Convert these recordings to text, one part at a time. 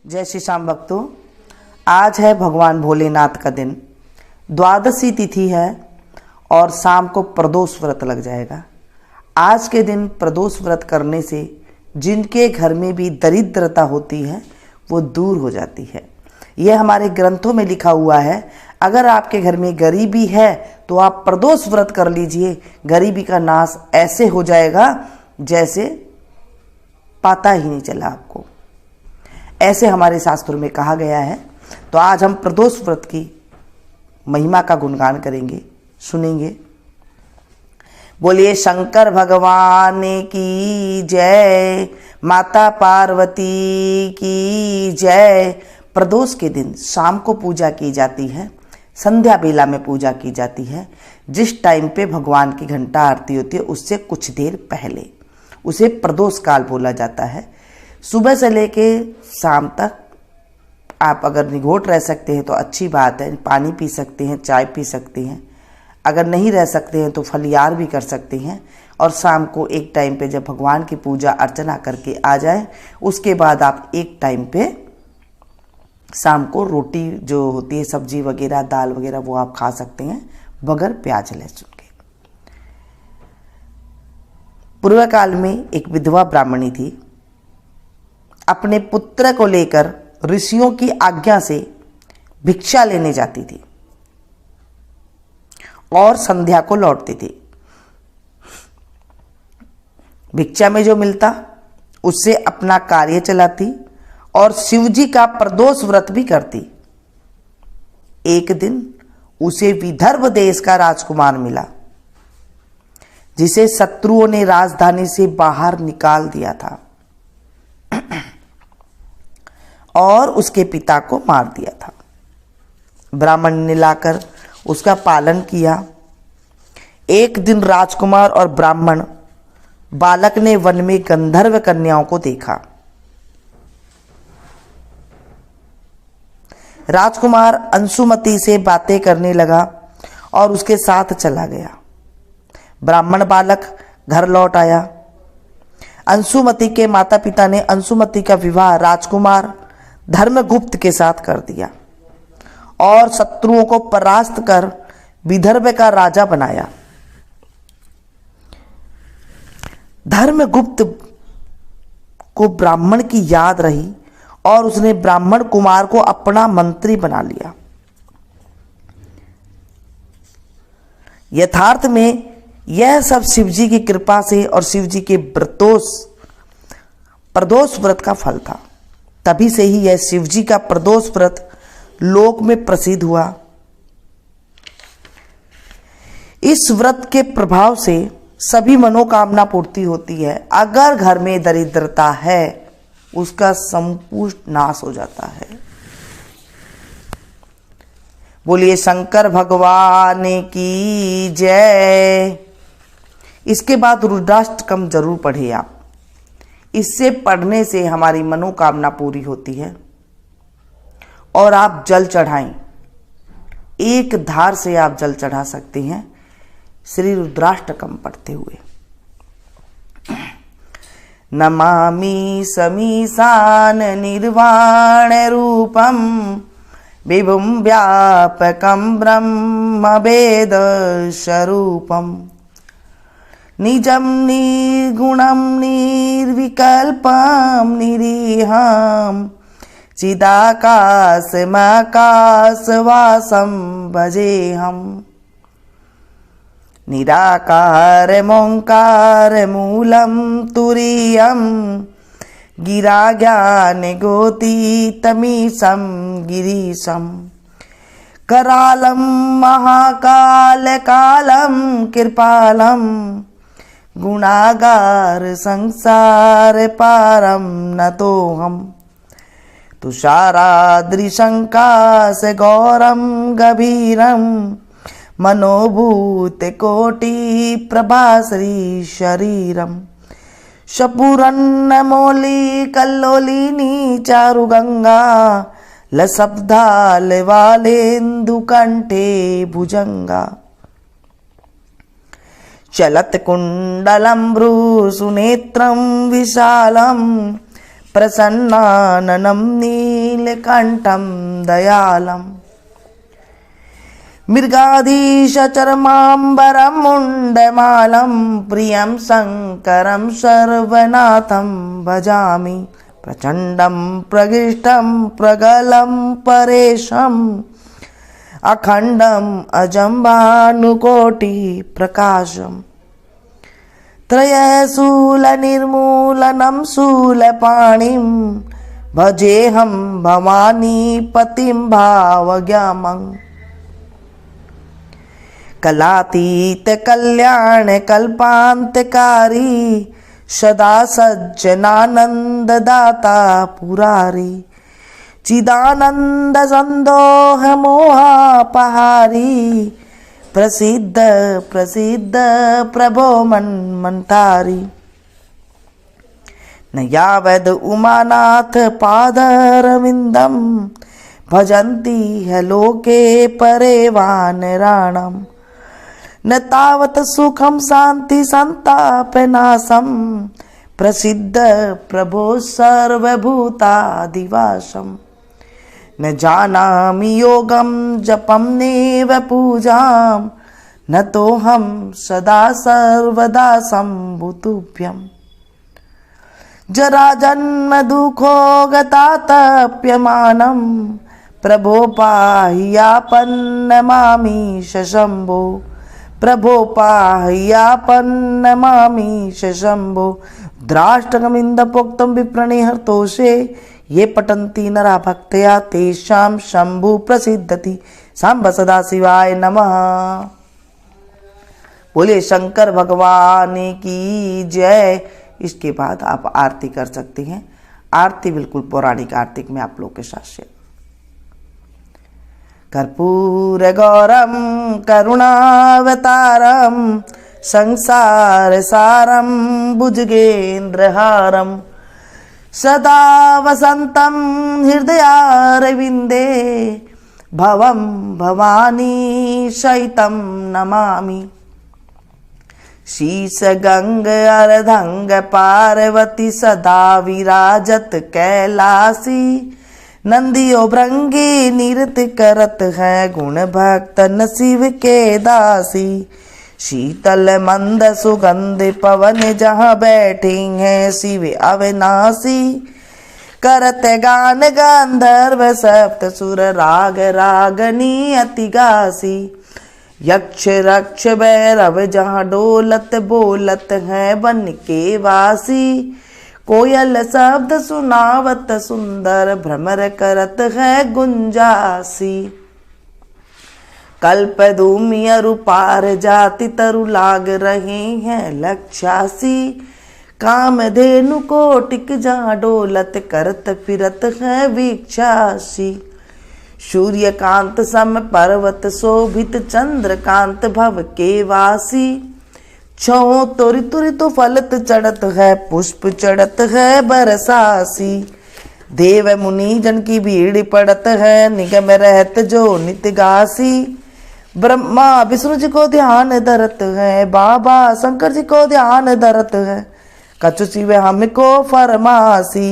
जय श्री श्याम भक्तों, आज है भगवान भोलेनाथ का दिन। द्वादशी तिथि है और शाम को प्रदोष व्रत लग जाएगा। आज के दिन प्रदोष व्रत करने से जिनके घर में भी दरिद्रता होती है वो दूर हो जाती है। यह हमारे ग्रंथों में लिखा हुआ है। अगर आपके घर में गरीबी है तो आप प्रदोष व्रत कर लीजिए, गरीबी का नाश ऐसे हो जाएगा जैसे पता ही नहीं चला आपको। ऐसे हमारे शास्त्रों में कहा गया है। तो आज हम प्रदोष व्रत की महिमा का गुणगान करेंगे, सुनेंगे। बोलिए शंकर भगवान की जय, माता पार्वती की जय। प्रदोष के दिन शाम को पूजा की जाती है, संध्या बेला में पूजा की जाती है। जिस टाइम पे भगवान की घंटा आरती होती है उससे कुछ देर पहले उसे प्रदोष काल बोला जाता है। सुबह से लेके शाम तक आप अगर निगोट रह सकते हैं तो अच्छी बात है, पानी पी सकते हैं, चाय पी सकते हैं। अगर नहीं रह सकते हैं तो फलियार भी कर सकते हैं। और शाम को एक टाइम पे जब भगवान की पूजा अर्चना करके आ जाए उसके बाद आप एक टाइम पे शाम को रोटी जो होती है, सब्जी वगैरह, दाल वगैरह, वो आप खा सकते हैं बगैर प्याज लहसुन के। पूर्व काल में एक विधवा ब्राह्मणी थी। अपने पुत्र को लेकर ऋषियों की आज्ञा से भिक्षा लेने जाती थी और संध्या को लौटती थी। भिक्षा में जो मिलता उससे अपना कार्य चलाती और शिवजी का प्रदोष व्रत भी करती। एक दिन उसे विदर्भ देश का राजकुमार मिला जिसे शत्रुओं ने राजधानी से बाहर निकाल दिया था और उसके पिता को मार दिया था। ब्राह्मण ने लाकर उसका पालन किया। एक दिन राजकुमार और ब्राह्मण बालक ने वन में गंधर्व कन्याओं को देखा। राजकुमार अंशुमति से बातें करने लगा और उसके साथ चला गया। ब्राह्मण बालक घर लौट आया। अंशुमति के माता पिता ने अंशुमति का विवाह राजकुमार धर्मगुप्त के साथ कर दिया और शत्रुओं को परास्त कर विदर्भ का राजा बनाया। धर्मगुप्त को ब्राह्मण की याद रही और उसने ब्राह्मण कुमार को अपना मंत्री बना लिया। यथार्थ में यह सब शिवजी की कृपा से और शिवजी के प्रदोष व्रत का फल था। तभी से ही यह शिवजी का प्रदोष व्रत लोक में प्रसिद्ध हुआ। इस व्रत के प्रभाव से सभी मनोकामना पूर्ति होती है। अगर घर में दरिद्रता है उसका संपूर्ण नाश हो जाता है। बोलिए शंकर भगवान की जय। इसके बाद रुद्राष्टकम जरूर पढ़े आप। इससे पढ़ने से हमारी मनोकामना पूरी होती है। और आप जल चढ़ाएं, एक धार से आप जल चढ़ा सकते हैं श्री रुद्राष्टकम पढ़ते हुए। नमामि समीशान निर्वाण रूपम विभुं व्यापकं ब्रह्म वेद स्वरूपम निजं निर्गुणं निर्विकल्पं निरीहं चिदाकाशमाकाशवासं भजेऽहम्। निराकारमोङ्कारमूलं तुरीयं गिराज्ञानगोतीतमीशं गिरीशं करालं महाकालकालं कृपालं गुणागार संसार पारम नतोऽहम्। तुषाराद्रिशङ्काश गौरं गभीरं मनोभूत कोटि प्रभाश्री शरीरम शपुरन्नमौली कल्लोलिनी चारुगंगा लशब्दाल वालेन्दु कंठे भुजंगा चलत कुंडलम भ्रूसुनेत्रम विशालम प्रसन्नाननं नीलकण्ठं दयालम् मृगाधीशचर्माम्बरं मुण्डमालं प्रियं शङ्करं सर्वनाथं भजामि प्रचण्डं प्रगिष्टं प्रगलं परेशम् अखण्डम् अजं भानुकोटिप्रकाशम् त्रयशूलनिर्मूलनं शूलपाणिं भजेऽहं भवानीपतिं भावग्रामम् कलातीत कल्याण कल्पान्तकारी सदा सज्जनानन्ददाता पुरारी चिदानंद संदोह मोहापहारी प्रसिद्ध प्रसिद्ध प्रभो मन्मन्तारी न यावद उमानाथ पादरविन्दं भजन्ति है लोके परे वानराणाम् न तावत सुखम शांति संतापनाशम प्रसिद्ध प्रभो सर्वभूतादिवासम न जानामि योगम जपम नेव पूजाम न तो हम सदा सर्वदा संभुतुभ्यम जरा जन्म दुखो गता तप्यमानम प्रभो पाह्यापन्नमामि शम्भो प्रभो पाह्यापन्नमामि शम्भो द्राष्टकमिन्दपोक्तं विप्रणिहर्तोषे ये पठन्ति नरा भक्त्या तेषां शम्भु प्रसिद्धति सांब सदा शिवाय नमः। बोले शंकर भगवान की जय। इसके बाद आप आरती कर सकते हैं। आरती बिल्कुल पौराणिक आरती में आप लोग के साथ शेयर। कर्पूर गौरम करुणावतारम संसार सारम भुजगेन्द्रहारम सदा वसंतम हृदयारविंदे भवम भवानी शयितं नमामि शीश गंग अर्धंग पार्वती सदा विराजत कैलासी नंदियो भृंगी नृत्य करत है गुण भक्तन शिव के दासी शीतल मंद सुगंध पवन जहाँ बैठी हैं शिव अविनाशी करत गान गंधर्व सप्त सुर राग रागनी अति गासी यक्ष रक्ष भैरव जहाँ डोलत बोलत है बन के वासी कोयल शब्द सुनावत सुंदर भ्रमर करत है गुंजासी कल्प धूमि अरु पार जाति तरु लाग रहे हैं लक्षासी कामधेनु कोटिक जहाँ डोलत करत फिरत है वीक्षासी सूर्यकांत सम पर्वत शोभित चंद्रकांत भव के वासी छो तुरि तुरि तो फलत चढ़त है पुष्प चढ़त है बरसासी देव मुनि जन की भीड़ पड़त है निगम रहत जो नित्य गासी ब्रह्मा विष्णु जी को ध्यान धरत है बाबा शंकर जी को ध्यान धरत है कछु शिव हमको फरमासी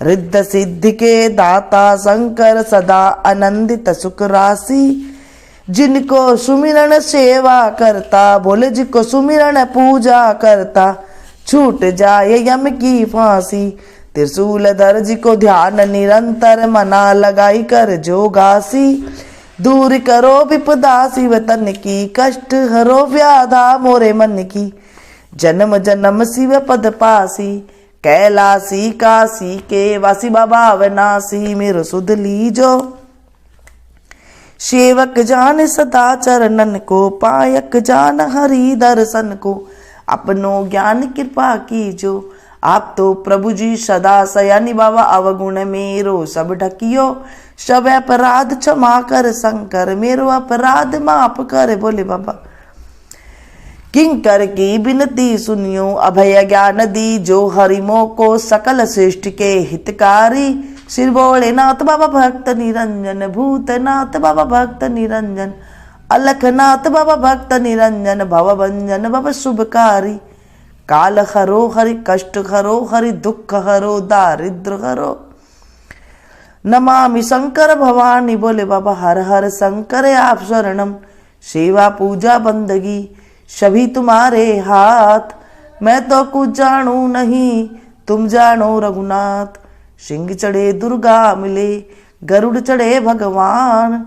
रिद्ध सिद्धि के दाता शंकर सदा आनंदित सुख राशि जिनको सुमिरन सेवा करता भोले जी को सुमिरन पूजा करता छूट जाए यम की फांसी त्रिशूलधर जी को ध्यान निरंतर मना लगाई कर जोगासी दूर करो विपदा शिव तन की कष्ट हरो व्याधा मोरे मन की जन्म जन्म शिव पद पासी कैलासी काशी के वासी बाबा अविनाशी मेरो सुध लीजो सेवक जान सदा चरणन को पायक जान हरि दर्शन को अपनो ज्ञान कृपा कीजो आप तो प्रभु जी सदा सयानी बाबा अवगुण मेरो सब ढकियो सब अपराध क्षमा कर शंकर मेरो अपराध माफ कर बोले बाबा किंकर की बिनती सुनियो अभय ज्ञान दी जो हरिमो को सकल सृष्टि के हितकारी श्री भोलेनाथ बाबा भक्त निरंजन भूतनाथ बाबा भक्त निरंजन अलखनाथ बाबा भक्त निरंजन भवभंजन बाबा शुभकारी काल हरो हरि कष्ट हरो हरि दुख हरो दारिद्र हरो। नमामि शंकर भवानी, बोले बाबा हर हर शंकर आप शरणम। सेवा पूजा बंदगी सभी तुम्हारे हाथ, मैं तो कुछ जानू नहीं तुम जानो रघुनाथ। सिंह चढ़े दुर्गा मिले, गरुड़ चढ़े भगवान,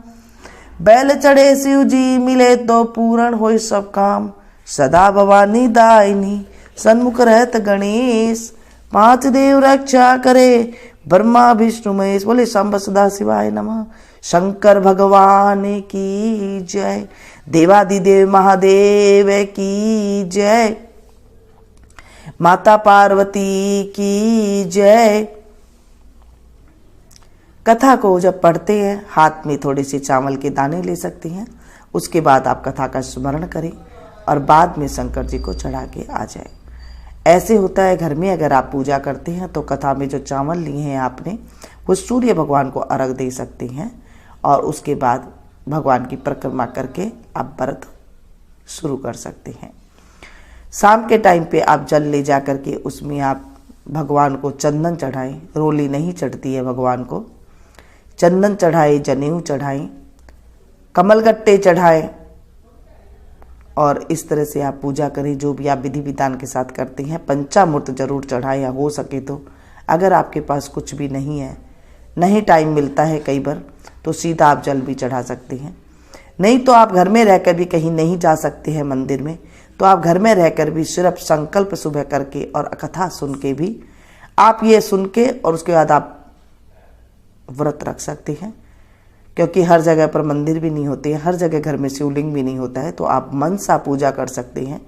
बैल चढ़े शिव जी मिले तो पूर्ण होए सब काम। सदा भवानी दायिनी सन्मुख रहत गणेश, पांच देव रक्षा करे ब्रह्मा विष्णु महेश। बोले सांब सदा शिवाय नमः। शंकर भगवान की जय, देवादिदेव महादेव की जय, माता पार्वती की जय। कथा को जब पढ़ते हैं हाथ में थोड़े से चावल के दाने ले सकते हैं, उसके बाद आप कथा का स्मरण करें और बाद में शंकर जी को चढ़ा के आ जाए। ऐसे होता है घर में अगर आप पूजा करते हैं तो कथा में जो चावल लिए हैं आपने वो सूर्य भगवान को अर्घ दे सकते हैं और उसके बाद भगवान की परिक्रमा करके आप व्रत शुरू कर सकते हैं। शाम के टाइम पे आप जल ले जा करके उसमें आप भगवान को चंदन चढ़ाएं, रोली नहीं चढ़ती है भगवान को, चंदन चढ़ाएं, जनेऊ चढ़ाएं, कमलगट्टे चढ़ाएं और इस तरह से आप पूजा करें जो भी आप विधि विधान के साथ करते हैं। पंचामृत जरूर चढ़ाएं या हो सके तो, अगर आपके पास कुछ भी नहीं है, नहीं टाइम मिलता है कई बार, तो सीधा आप जल भी चढ़ा सकते हैं। नहीं तो आप घर में रहकर भी कहीं नहीं जा सकते हैं मंदिर में, तो आप घर में रहकर भी सिर्फ संकल्प सुबह करके और कथा सुन के भी आप ये सुन के और उसके बाद आप व्रत रख सकते हैं। क्योंकि हर जगह पर मंदिर भी नहीं होते हैं, हर जगह घर में शिवलिंग भी नहीं होता है, तो आप मनसा पूजा कर सकते हैं।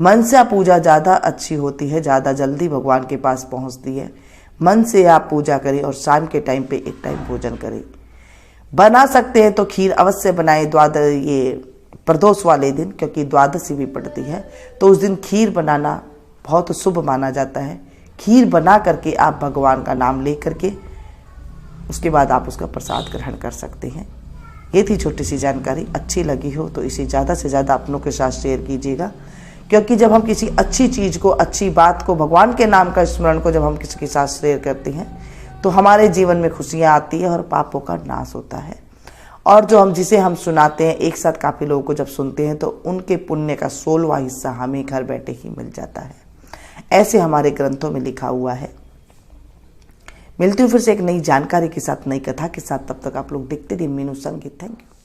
मनसा पूजा ज़्यादा अच्छी होती है, ज़्यादा जल्दी भगवान के पास पहुंचती है। मन से आप पूजा करें और शाम के टाइम पे एक टाइम भोजन करें। बना सकते हैं तो खीर अवश्य बनाएं ये प्रदोष वाले दिन, क्योंकि द्वादशी भी पड़ती है, तो उस दिन खीर बनाना बहुत शुभ माना जाता है। खीर बना करके आप भगवान का नाम ले करके उसके बाद आप उसका प्रसाद ग्रहण कर सकते हैं। ये थी छोटी सी जानकारी, अच्छी लगी हो तो इसे ज़्यादा से ज़्यादा अपनों के साथ शेयर कीजिएगा, क्योंकि जब हम किसी अच्छी चीज़ को, अच्छी बात को, भगवान के नाम का स्मरण को जब हम किसी के साथ शेयर करते हैं तो हमारे जीवन में खुशियाँ आती है और पापों का नाश होता है। और जो हम जिसे हम सुनाते हैं एक साथ काफ़ी लोगों को जब सुनते हैं तो उनके पुण्य का 16वां हिस्सा हमें घर बैठे ही मिल जाता है। ऐसे हमारे ग्रंथों में लिखा हुआ है। मिलती हूँ फिर से एक नई जानकारी के साथ, नई कथा के साथ। तब तक आप लोग देखते रहिए मीनू संगीत। Thank you.